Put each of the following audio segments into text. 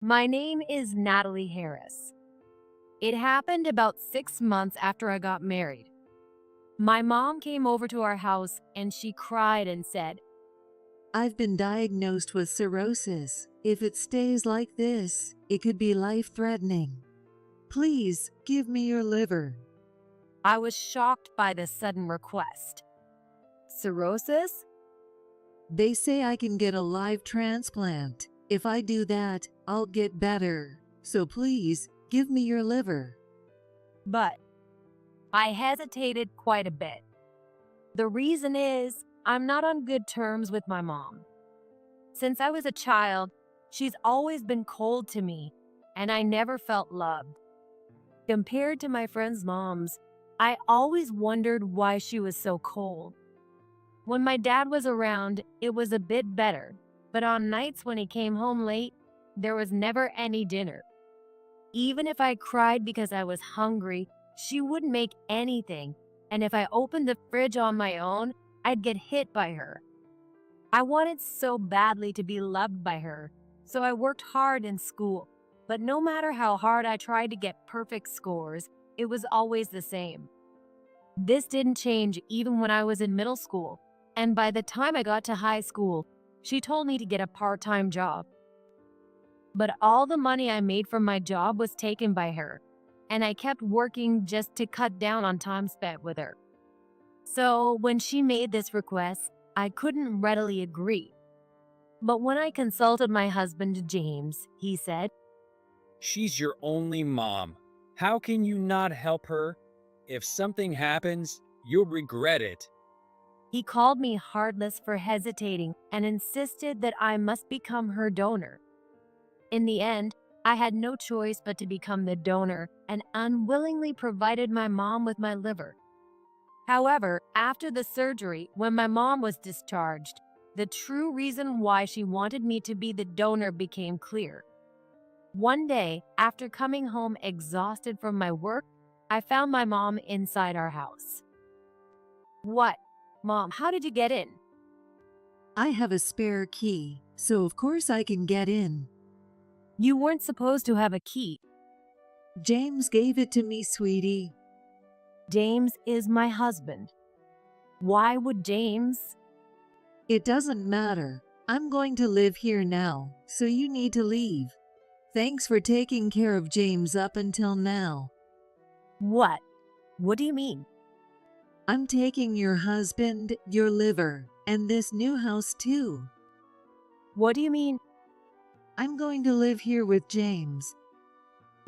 My name is Natalie Harris. It happened about 6 months after I got married. My mom came over to our house and she cried and said, I've been diagnosed with cirrhosis. If it stays like this, it could be life-threatening. Please give me your liver. I was shocked by this sudden request. Cirrhosis? They say I can get a live transplant. If I do that, I'll get better. So please, give me your liver. But I hesitated quite a bit. The reason is I'm not on good terms with my mom. Since I was a child, she's always been cold to me, and I never felt loved. Compared to my friends' moms, I always wondered why she was so cold. When my dad was around, it was a bit better, but on nights when he came home late, there was never any dinner. Even if I cried because I was hungry, she wouldn't make anything, and if I opened the fridge on my own, I'd get hit by her. I wanted so badly to be loved by her, so I worked hard in school. But no matter how hard I tried to get perfect scores, it was always the same. This didn't change even when I was in middle school, and by the time I got to high school, she told me to get a part-time job. But all the money I made from my job was taken by her, and I kept working just to cut down on time spent with her. So when she made this request, I couldn't readily agree. But when I consulted my husband, James, he said, She's your only mom. How can you not help her? If something happens, you'll regret it. he called me heartless for hesitating and insisted that I must become her donor. In the end, I had no choice but to become the donor and unwillingly provided my mom with my liver. However, after the surgery, when my mom was discharged, the true reason why she wanted me to be the donor became clear. One day, after coming home exhausted from my work, I found my mom inside our house. What? Mom, how did you get in? I have a spare key, so of course I can get in. You weren't supposed to have a key. James gave it to me, sweetie. James is my husband. Why would James? It doesn't matter. I'm going to live here now, so you need to leave. Thanks for taking care of James up until now. What? What do you mean? I'm taking your husband, your liver, and this new house too. What do you mean? I'm going to live here with James.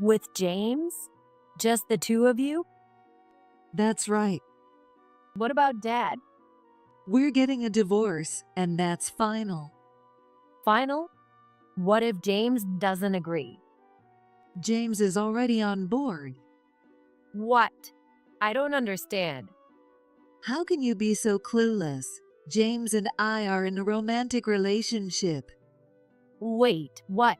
With James? Just the two of you? That's right. What about Dad? We're getting a divorce, and that's final. Final? What if James doesn't agree? James is already on board. What? I don't understand. How can you be so clueless? James and I are in a romantic relationship. Wait, what?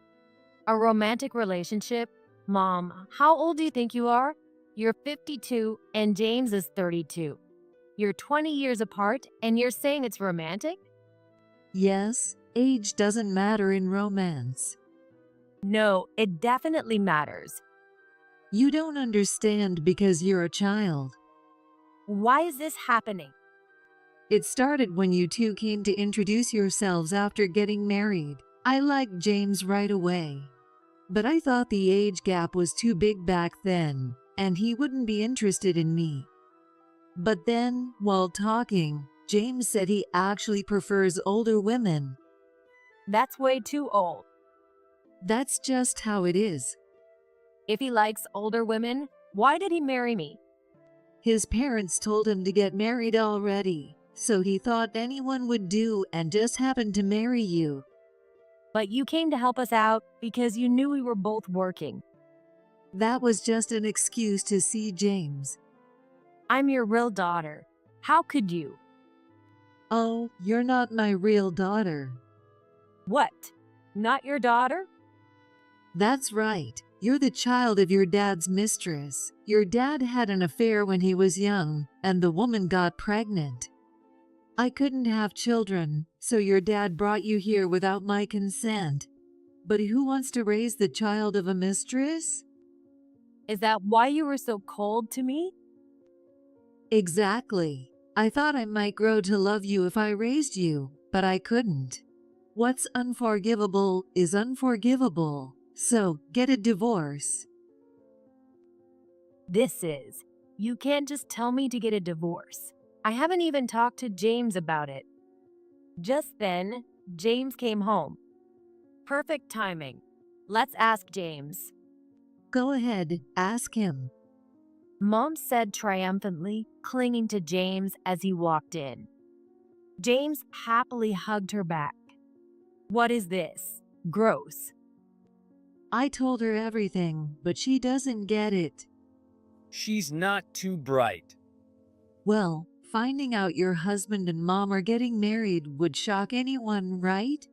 A romantic relationship? Mom, how old do you think you are? You're 52 and James is 32. You're 20 years apart and you're saying it's romantic? Yes, age doesn't matter in romance. No, it definitely matters. You don't understand because you're a child. Why is this happening? It started when you two came to introduce yourselves after getting married. I liked James right away. But I thought the age gap was too big back then, and he wouldn't be interested in me. But then, while talking, James said he actually prefers older women. That's way too old. That's just how it is. If he likes older women, why did he marry me? His parents told him to get married already, so he thought anyone would do and just happened to marry you. But you came to help us out because you knew we were both working. That was just an excuse to see James. I'm your real daughter. How could you? Oh, you're not my real daughter. What? Not your daughter? That's right. You're the child of your dad's mistress. Your dad had an affair when he was young, and the woman got pregnant. I couldn't have children, so your dad brought you here without my consent. But who wants to raise the child of a mistress? Is that why you were so cold to me? Exactly. I thought I might grow to love you if I raised you, but I couldn't. What's unforgivable is unforgivable. So, get a divorce. This is. You can't just tell me to get a divorce. I haven't even talked to James about it. Just then, James came home. Perfect timing. Let's ask James. Go ahead, ask him. Mom said triumphantly, clinging to James as he walked in. James happily hugged her back. What is this? Gross. I told her everything, but she doesn't get it. She's not too bright. Well, finding out your husband and mom are getting married would shock anyone, right?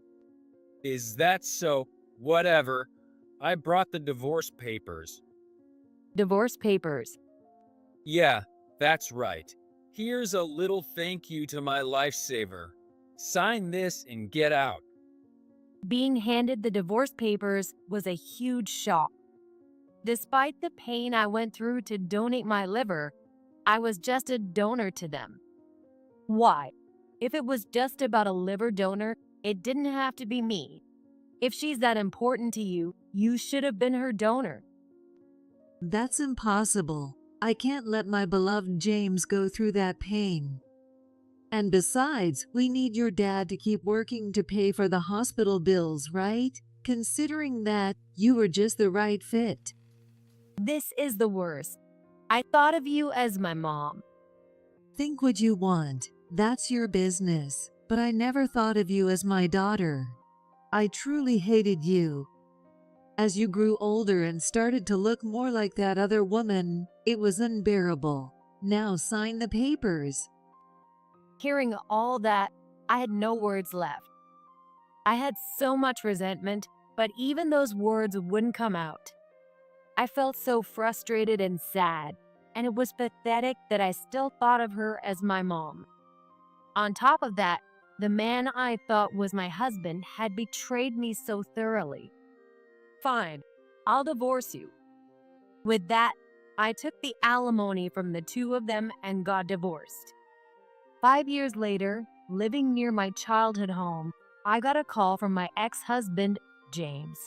Is that so? Whatever. I brought the divorce papers. Divorce papers. Yeah, that's right. Here's a little thank you to my lifesaver. Sign this and get out. Being handed the divorce papers was a huge shock. Despite the pain I went through to donate my liver, I was just a donor to them. Why? If it was just about a liver donor, it didn't have to be me. If she's that important to you, you should have been her donor. That's impossible. I can't let my beloved James go through that pain. And besides, we need your dad to keep working to pay for the hospital bills, right? Considering that, you were just the right fit. This is the worst. I thought of you as my mom. Think what you want. That's your business. But I never thought of you as my daughter. I truly hated you. As you grew older and started to look more like that other woman, it was unbearable. Now sign the papers. Hearing all that, I had no words left. I had so much resentment, but even those words wouldn't come out. I felt so frustrated and sad, and it was pathetic that I still thought of her as my mom. On top of that, the man I thought was my husband had betrayed me so thoroughly. Fine, I'll divorce you. With that, I took the alimony from the two of them and got divorced. 5 years later, living near my childhood home, I got a call from my ex-husband, James.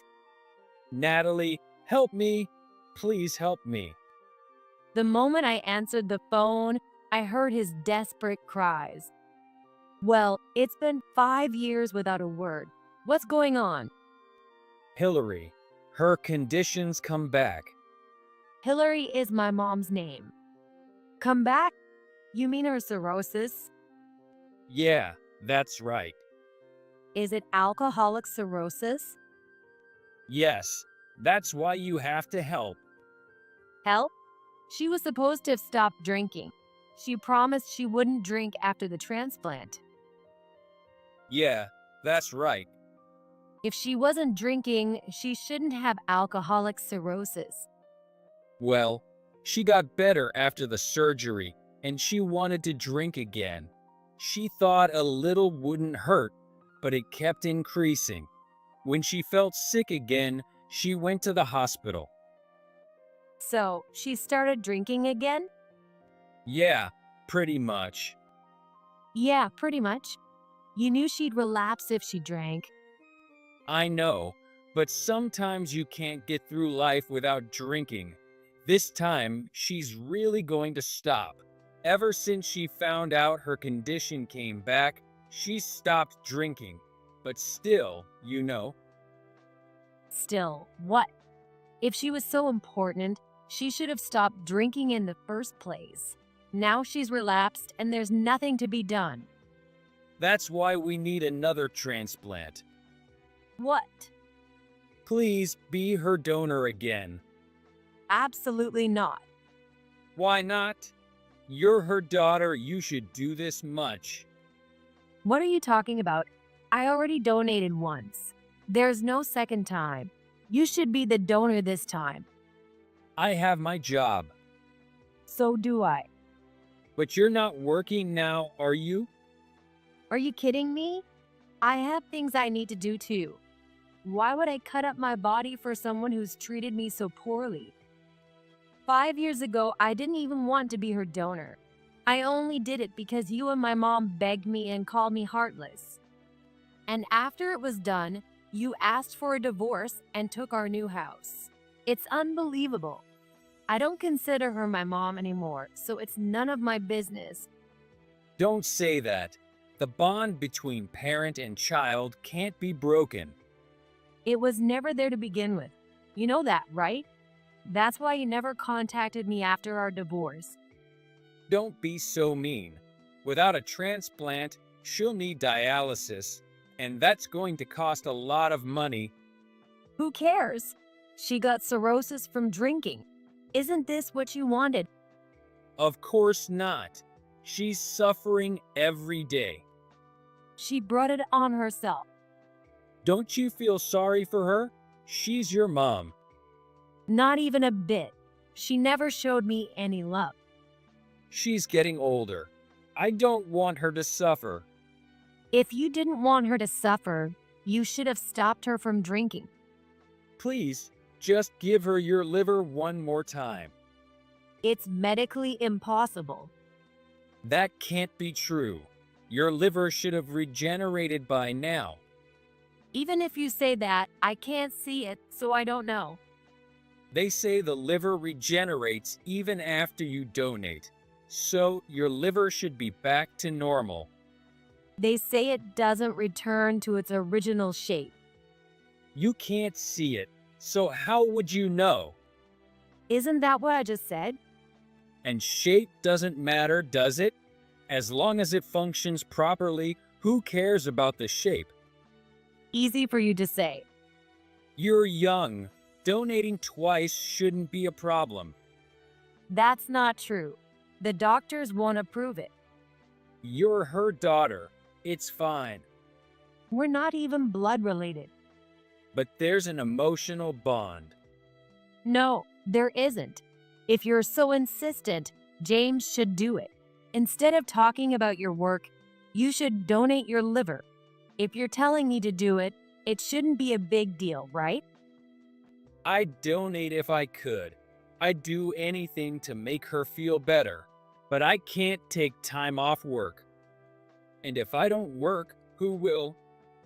Natalie, help me. Please help me. The moment I answered the phone, I heard his desperate cries. Well, it's been 5 years without a word. What's going on? Hillary, her conditions come back. Hillary is my mom's name. Come back? You mean her cirrhosis? Yeah, that's right. Is it alcoholic cirrhosis? Yes, that's why you have to help. Help? She was supposed to have stopped drinking. She promised she wouldn't drink after the transplant. Yeah, that's right. If she wasn't drinking, she shouldn't have alcoholic cirrhosis. Well, she got better after the surgery, and she wanted to drink again. She thought a little wouldn't hurt, but it kept increasing. When she felt sick again, she went to the hospital. So, she started drinking again? Yeah, pretty much. Yeah, pretty much. You knew she'd relapse if she drank. I know, but sometimes you can't get through life without drinking. This time, she's really going to stop. Ever since she found out her condition came back, she's stopped drinking. But still, you know. Still, what? If she was so important, she should have stopped drinking in the first place. Now she's relapsed and there's nothing to be done. That's why we need another transplant. What? Please be her donor again. Absolutely not. Why not? You're her daughter, you should do this much. What are you talking about? I already donated once. There's no second time. You should be the donor this time. I have my job. So do I. But you're not working now, are you? Are you kidding me? I have things I need to do too. Why would I cut up my body for someone who's treated me so poorly? 5 years ago, I didn't even want to be her donor. I only did it because you and my mom begged me and called me heartless. And after it was done, you asked for a divorce and took our new house. It's unbelievable. I don't consider her my mom anymore, so it's none of my business. Don't say that. The bond between parent and child can't be broken. It was never there to begin with. You know that, right? That's why you never contacted me after our divorce. Don't be so mean. Without a transplant, she'll need dialysis, and that's going to cost a lot of money. Who cares? She got cirrhosis from drinking. Isn't this what you wanted? Of course not. She's suffering every day. She brought it on herself. Don't you feel sorry for her? She's your mom. Not even a bit. She never showed me any love. She's getting older. I don't want her to suffer. If you didn't want her to suffer, you should have stopped her from drinking. Please, just give her your liver one more time. It's medically impossible. That can't be true. Your liver should have regenerated by now. Even if you say that, I can't see it, so I don't know. They say the liver regenerates even after you donate, so your liver should be back to normal. They say it doesn't return to its original shape. You can't see it, so how would you know? Isn't that what I just said? And shape doesn't matter, does it? As long as it functions properly, who cares about the shape? Easy for you to say. You're young. Donating twice shouldn't be a problem. That's not true. The doctors won't approve it. You're her daughter. It's fine. We're not even blood related. But there's an emotional bond. No, there isn't. If you're so insistent, James should do it. Instead of talking about your work, you should donate your liver. If you're telling me to do it, it shouldn't be a big deal, right? I'd donate if I could. I'd do anything to make her feel better. But I can't take time off work. And if I don't work, who will?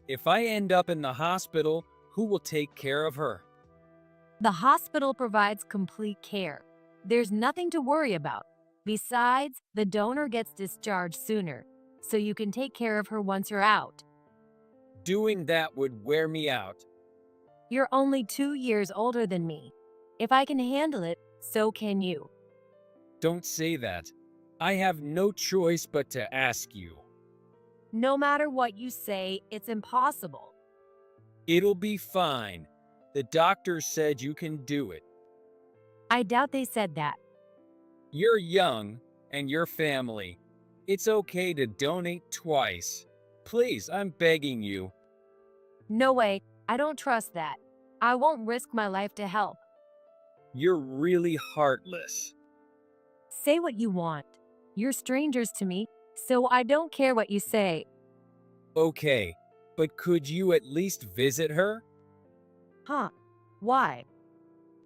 If I end up in the hospital, who will take care of her? The hospital provides complete care. There's nothing to worry about. Besides, the donor gets discharged sooner, so you can take care of her once you're out. Doing that would wear me out. You're only 2 years older than me. If I can handle it, so can you. Don't say that. I have no choice but to ask you. No matter what you say, it's impossible. It'll be fine. The doctor said you can do it. I doubt they said that. You're young, and your family. It's okay to donate twice. Please, I'm begging you. No way, I don't trust that. I won't risk my life to help. You're really heartless. Say what you want. You're strangers to me, so I don't care what you say. Okay, but could you at least visit her? Huh? Why?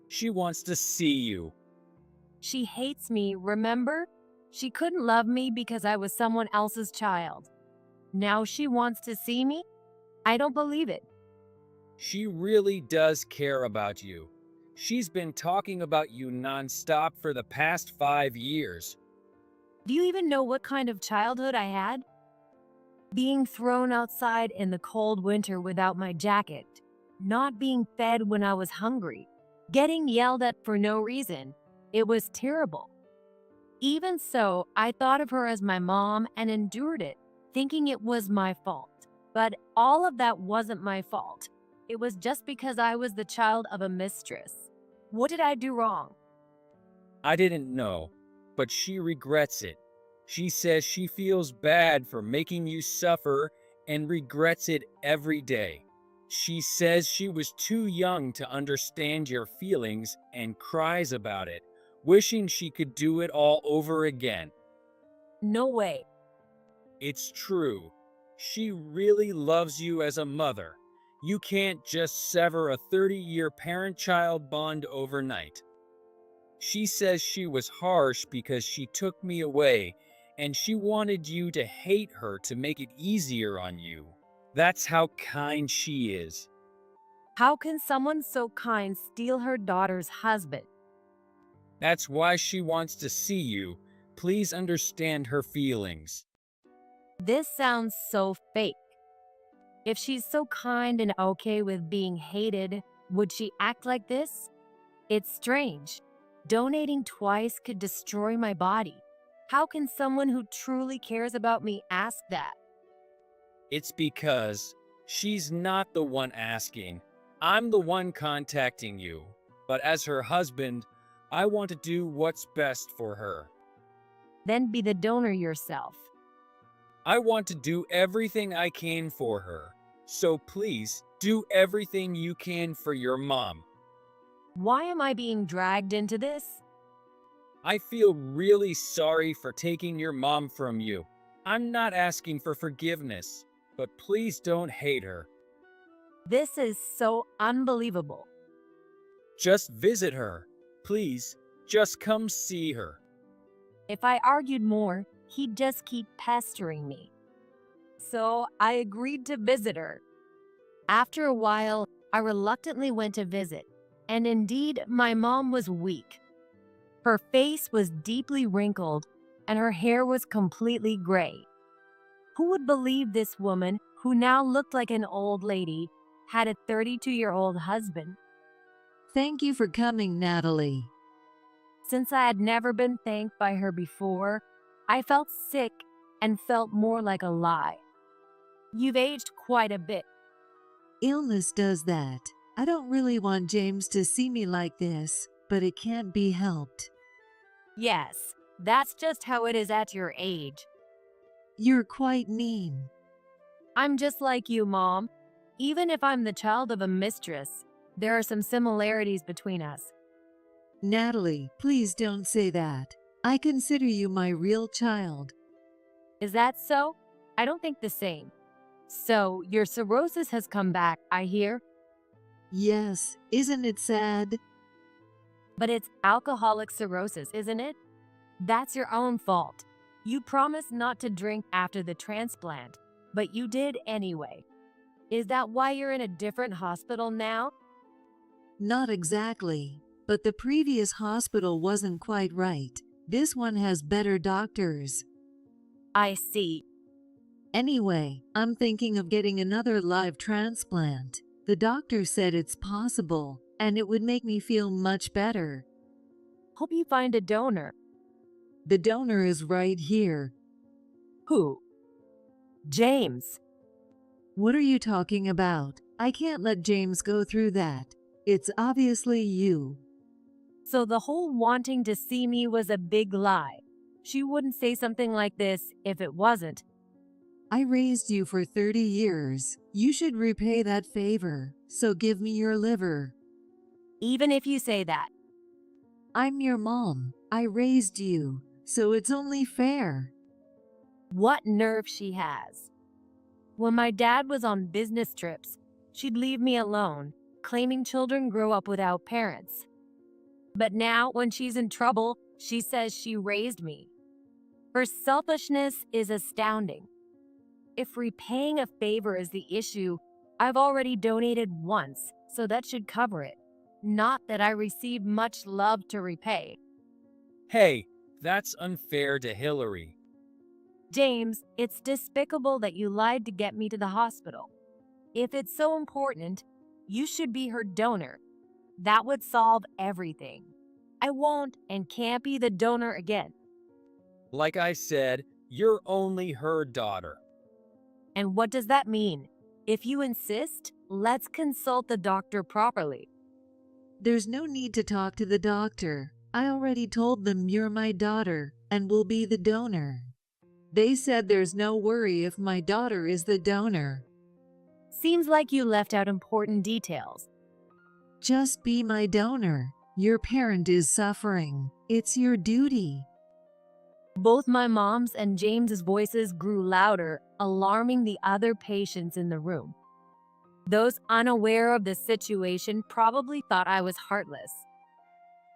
She wants to see you. She hates me, remember? She couldn't love me because I was someone else's child. Now she wants to see me? I don't believe it. She really does care about you. She's been talking about you nonstop for the past 5 years. Do you even know what kind of childhood I had? Being thrown outside in the cold winter without my jacket, not being fed when I was hungry, getting yelled at for no reason. It was terrible. Even so, I thought of her as my mom and endured it, thinking it was my fault. But all of that wasn't my fault. It was just because I was the child of a mistress. What did I do wrong? I didn't know, but she regrets it. She says she feels bad for making you suffer and regrets it every day. She says she was too young to understand your feelings and cries about it, wishing she could do it all over again. No way. It's true. She really loves you as a mother. You can't just sever a 30-year parent-child bond overnight. She says she was harsh because she took me away, and she wanted you to hate her to make it easier on you. That's how kind she is. How can someone so kind steal her daughter's husband? That's why she wants to see you. Please understand her feelings. This sounds so fake. If she's so kind and okay with being hated, would she act like this? It's strange. Donating twice could destroy my body. How can someone who truly cares about me ask that? It's because she's not the one asking. I'm the one contacting you. But as her husband, I want to do what's best for her. Then be the donor yourself. I want to do everything I can for her. So please, do everything you can for your mom. Why am I being dragged into this? I feel really sorry for taking your mom from you. I'm not asking for forgiveness, but please don't hate her. This is so unbelievable. Just visit her. Please, just come see her. If I argued more, he'd just keep pestering me. So I agreed to visit her. After a while, I reluctantly went to visit, and indeed, my mom was weak. Her face was deeply wrinkled, and her hair was completely gray. Who would believe this woman, who now looked like an old lady, had a 32-year-old husband? Thank you for coming, Natalie. Since I had never been thanked by her before, I felt sick and felt more like a lie. You've aged quite a bit. Illness does that. I don't really want James to see me like this, but it can't be helped. Yes, that's just how it is at your age. You're quite mean. I'm just like you, Mom. Even if I'm the child of a mistress, there are some similarities between us. Natalie, please don't say that. I consider you my real child. Is that so? I don't think the same. So, your cirrhosis has come back, I hear? Yes, isn't it sad? But it's alcoholic cirrhosis, isn't it? That's your own fault. You promised not to drink after the transplant, but you did anyway. Is that why you're in a different hospital now? Not exactly, but the previous hospital wasn't quite right. This one has better doctors. I see. Anyway, I'm thinking of getting another live transplant. The doctor said it's possible, and it would make me feel much better. Hope you find a donor. The donor is right here. Who? James. What are you talking about? I can't let James go through that. It's obviously you. So the whole wanting to see me was a big lie. She wouldn't say something like this if it wasn't. I raised you for 30 years. You should repay that favor, so give me your liver. Even if you say that. I'm your mom. I raised you, so it's only fair. What nerve she has. When my dad was on business trips, she'd leave me alone, claiming children grow up without parents. But now, when she's in trouble, she says she raised me. Her selfishness is astounding. If repaying a favor is the issue, I've already donated once, so that should cover it. Not that I receive much love to repay. Hey, that's unfair to Hillary. James, it's despicable that you lied to get me to the hospital. If it's so important, you should be her donor. That would solve everything. I won't and can't be the donor again. Like I said, you're only her daughter. And what does that mean? If you insist, let's consult the doctor properly. There's no need to talk to the doctor. I already told them you're my daughter and will be the donor. They said there's no worry if my daughter is the donor. Seems like you left out important details. Just be my donor. Your parent is suffering. It's your duty. Both my mom's and James's voices grew louder, alarming the other patients in the room. Those unaware of the situation probably thought I was heartless.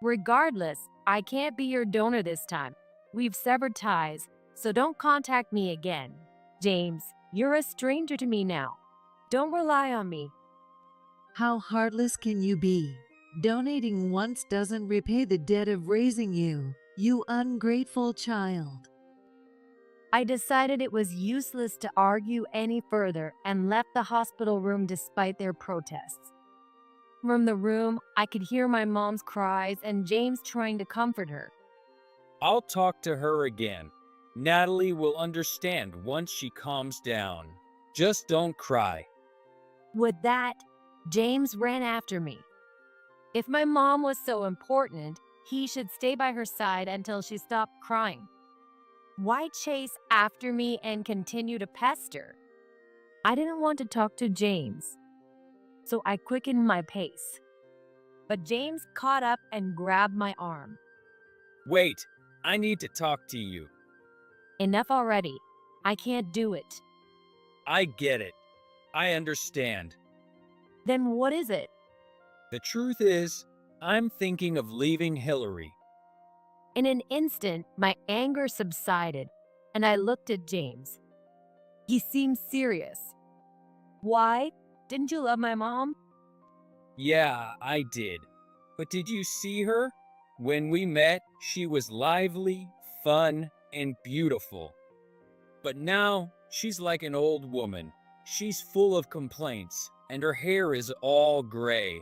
Regardless, I can't be your donor this time. We've severed ties, so don't contact me again. James, you're a stranger to me now. Don't rely on me. How heartless can you be? Donating once doesn't repay the debt of raising you, you ungrateful child. I decided it was useless to argue any further and left the hospital room despite their protests. From the room, I could hear my mom's cries and James trying to comfort her. I'll talk to her again. Natalie will understand once she calms down. Just don't cry. With that, James ran after me. If my mom was so important, he should stay by her side until she stopped crying. Why chase after me and continue to pester? I didn't want to talk to James, so I quickened my pace. But James caught up and grabbed my arm. Wait, I need to talk to you. Enough already. I can't do it. I get it. I understand. Then what is it? The truth is, I'm thinking of leaving Hillary. In an instant, my anger subsided, and I looked at James. He seemed serious. Why? Didn't you love my mom? Yeah, I did. But did you see her? When we met, she was lively, fun, and beautiful. But now, she's like an old woman. She's full of complaints, and her hair is all gray.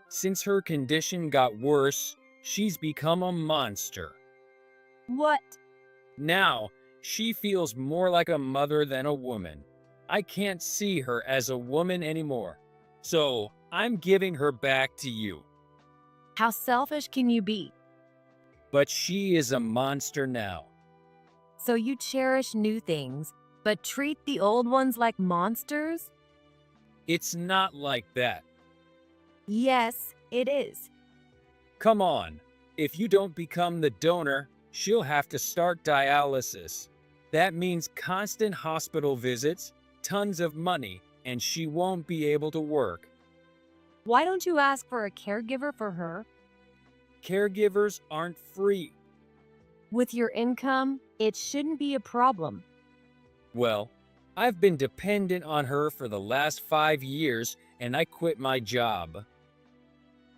Since her condition got worse, she's become a monster. What? Now, she feels more like a mother than a woman. I can't see her as a woman anymore. So, I'm giving her back to you. How selfish can you be? But she is a monster now. So you cherish new things, but treat the old ones like monsters? It's not like that. Yes, it is. Come on. If you don't become the donor, she'll have to start dialysis. That means constant hospital visits, tons of money, and she won't be able to work. Why don't you ask for a caregiver for her? Caregivers aren't free. With your income, it shouldn't be a problem. Well, I've been dependent on her for the last 5 years, and I quit my job.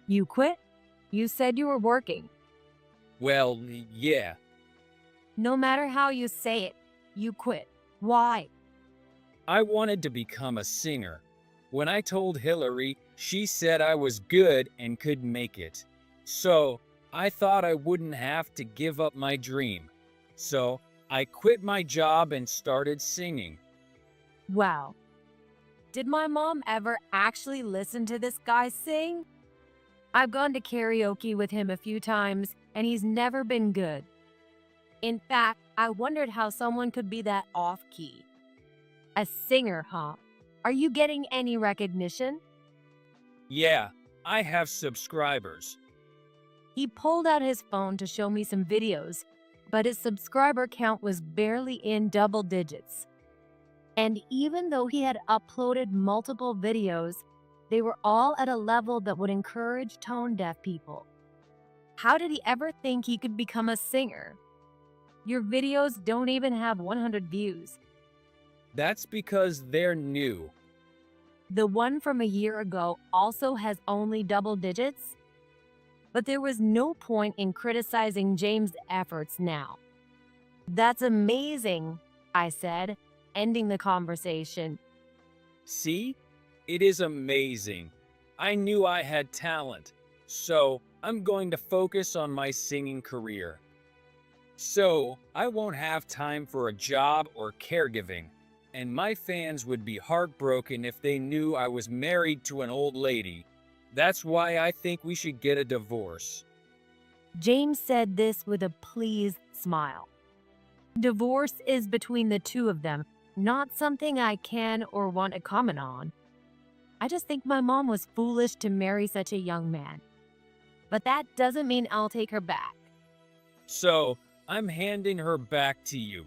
You quit? You said you were working. Well, yeah. No matter how you say it, you quit. Why? I wanted to become a singer. When I told Hillary, she said I was good and could make it. So, I thought I wouldn't have to give up my dream. So, I quit my job and started singing. Wow. Did my mom ever actually listen to this guy sing? I've gone to karaoke with him a few times, and he's never been good. In fact, I wondered how someone could be that off-key. A singer, huh? Are you getting any recognition? Yeah, I have subscribers. He pulled out his phone to show me some videos, but his subscriber count was barely in double digits. And even though he had uploaded multiple videos, they were all at a level that would encourage tone-deaf people. How did he ever think he could become a singer? Your videos don't even have 100 views. That's because they're new. The one from a year ago also has only double digits? But there was no point in criticizing James' efforts now. That's amazing, I said, ending the conversation. See? It is amazing. I knew I had talent, so I'm going to focus on my singing career. So, I won't have time for a job or caregiving, and my fans would be heartbroken if they knew I was married to an old lady. That's why I think we should get a divorce. James said this with a pleased smile. Divorce is between the two of them, not something I can or want to comment on. I just think my mom was foolish to marry such a young man. But that doesn't mean I'll take her back. So, I'm handing her back to you.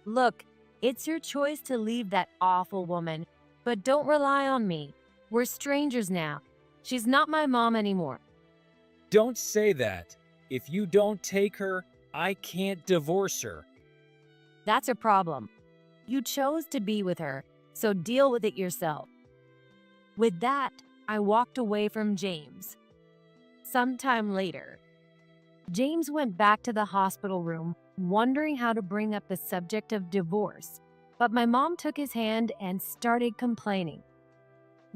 Look, it's your choice to leave that awful woman, but don't rely on me. We're strangers now. She's not my mom anymore. Don't say that. If you don't take her, I can't divorce her. That's a problem. You chose to be with her, so deal with it yourself. With that, I walked away from James. Sometime later, James went back to the hospital room, wondering how to bring up the subject of divorce. But my mom took his hand and started complaining.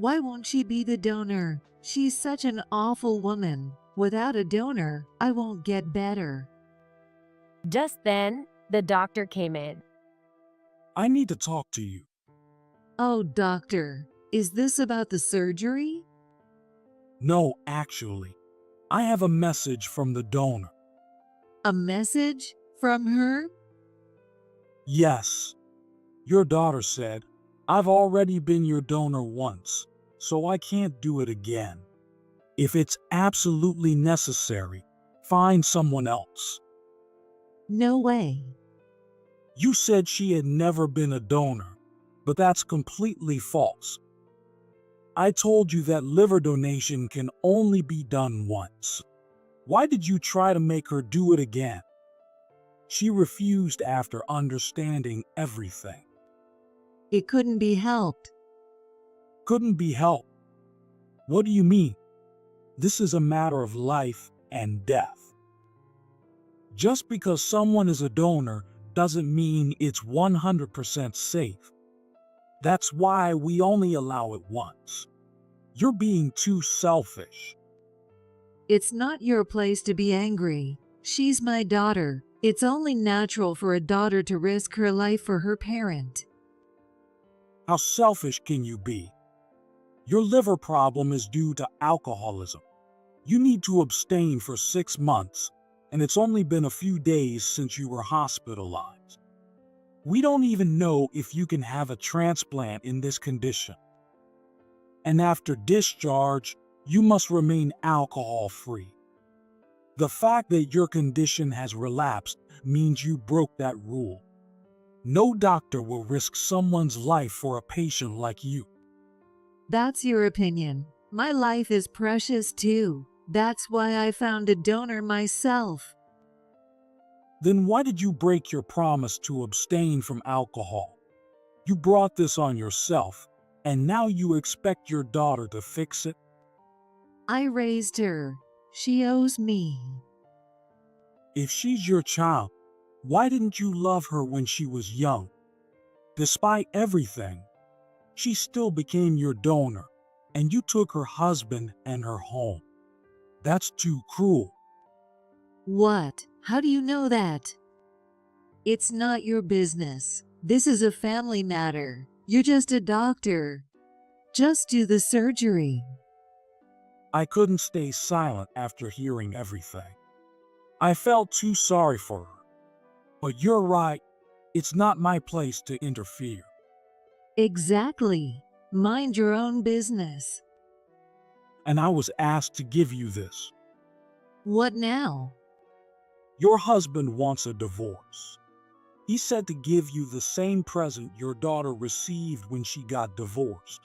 Why won't she be the donor? She's such an awful woman. Without a donor, I won't get better. Just then, the doctor came in. I need to talk to you. Oh, doctor, is this about the surgery? No, actually, I have a message from the donor. A message from her? Yes. Your daughter said, I've already been your donor once, so I can't do it again. If it's absolutely necessary, find someone else. No way. You said she had never been a donor, but that's completely false. I told you that liver donation can only be done once. Why did you try to make her do it again? She refused after understanding everything. It couldn't be helped. Couldn't be helped. What do you mean? This is a matter of life and death. Just because someone is a donor doesn't mean it's 100% safe. That's why we only allow it once. You're being too selfish. It's not your place to be angry. She's my daughter. It's only natural for a daughter to risk her life for her parent. How selfish can you be? Your liver problem is due to alcoholism. You need to abstain for 6 months, and it's only been a few days since you were hospitalized. We don't even know if you can have a transplant in this condition. And after discharge, you must remain alcohol-free. The fact that your condition has relapsed means you broke that rule. No doctor will risk someone's life for a patient like you. That's your opinion. My life is precious too. That's why I found a donor myself. Then why did you break your promise to abstain from alcohol? You brought this on yourself, and now you expect your daughter to fix it? I raised her. She owes me. If she's your child, why didn't you love her when she was young? Despite everything, she still became your donor, and you took her husband and her home. That's too cruel. What? How do you know that? It's not your business. This is a family matter. You're just a doctor. Just do the surgery. I couldn't stay silent after hearing everything. I felt too sorry for her. But you're right, it's not my place to interfere. Exactly. Mind your own business. And I was asked to give you this. What now? Your husband wants a divorce. He said to give you the same present your daughter received when she got divorced.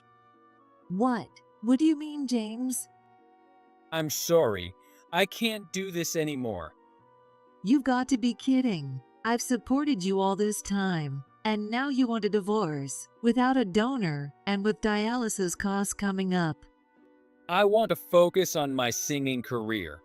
What? What do you mean, James? I'm sorry. I can't do this anymore. You've got to be kidding. I've supported you all this time, and now you want a divorce without a donor and with dialysis costs coming up. I want to focus on my singing career.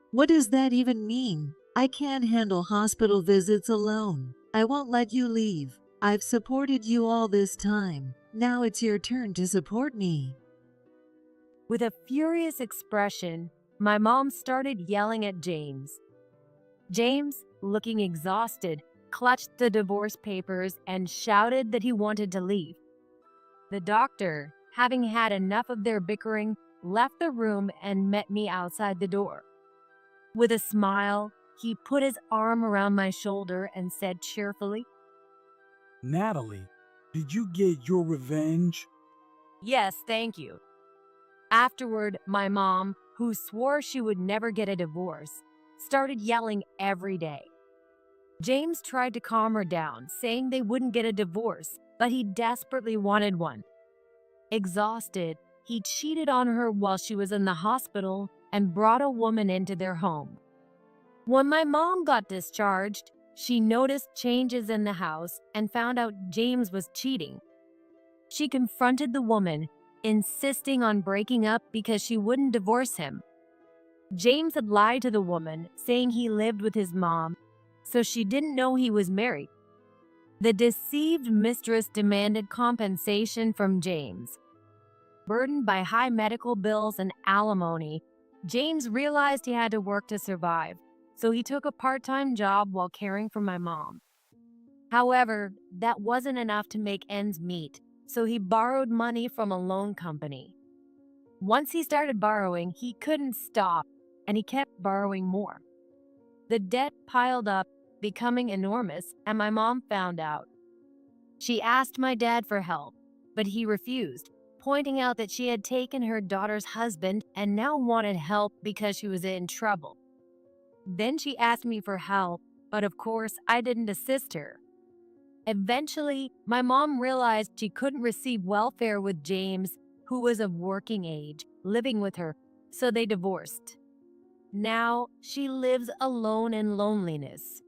What does that even mean? I can't handle hospital visits alone. I won't let you leave. I've supported you all this time. Now it's your turn to support me. With a furious expression, my mom started yelling at James. James, looking exhausted, clutched the divorce papers and shouted that he wanted to leave. The doctor, having had enough of their bickering, left the room and met me outside the door. With a smile, he put his arm around my shoulder and said cheerfully, Natalie, did you get your revenge? "Yes, thank you." Afterward, my mom, who swore she would never get a divorce, started yelling every day. James tried to calm her down, saying they wouldn't get a divorce, but he desperately wanted one. Exhausted, he cheated on her while she was in the hospital and brought a woman into their home. When my mom got discharged, she noticed changes in the house and found out James was cheating. She confronted the woman, insisting on breaking up because she wouldn't divorce him. James had lied to the woman, saying he lived with his mom, so she didn't know he was married. The deceived mistress demanded compensation from James. Burdened by high medical bills and alimony, James realized he had to work to survive, so he took a part-time job while caring for my mom. However, that wasn't enough to make ends meet, so he borrowed money from a loan company. Once he started borrowing, he couldn't stop, and he kept borrowing more. The debt piled up, becoming enormous, and my mom found out. She asked my dad for help, but he refused, pointing out that she had taken her daughter's husband and now wanted help because she was in trouble. Then she asked me for help, but of course I didn't assist her. Eventually, my mom realized she couldn't receive welfare with James, who was of working age, living with her, so they divorced. Now, she lives alone in loneliness.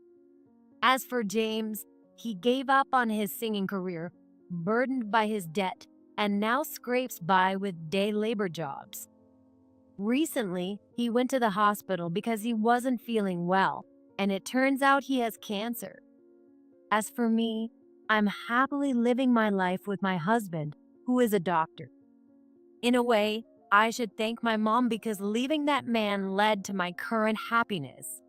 As for James, he gave up on his singing career, burdened by his debt, and now scrapes by with day labor jobs. Recently, he went to the hospital because he wasn't feeling well, and it turns out he has cancer. As for me, I'm happily living my life with my husband, who is a doctor. In a way, I should thank my mom because leaving that man led to my current happiness.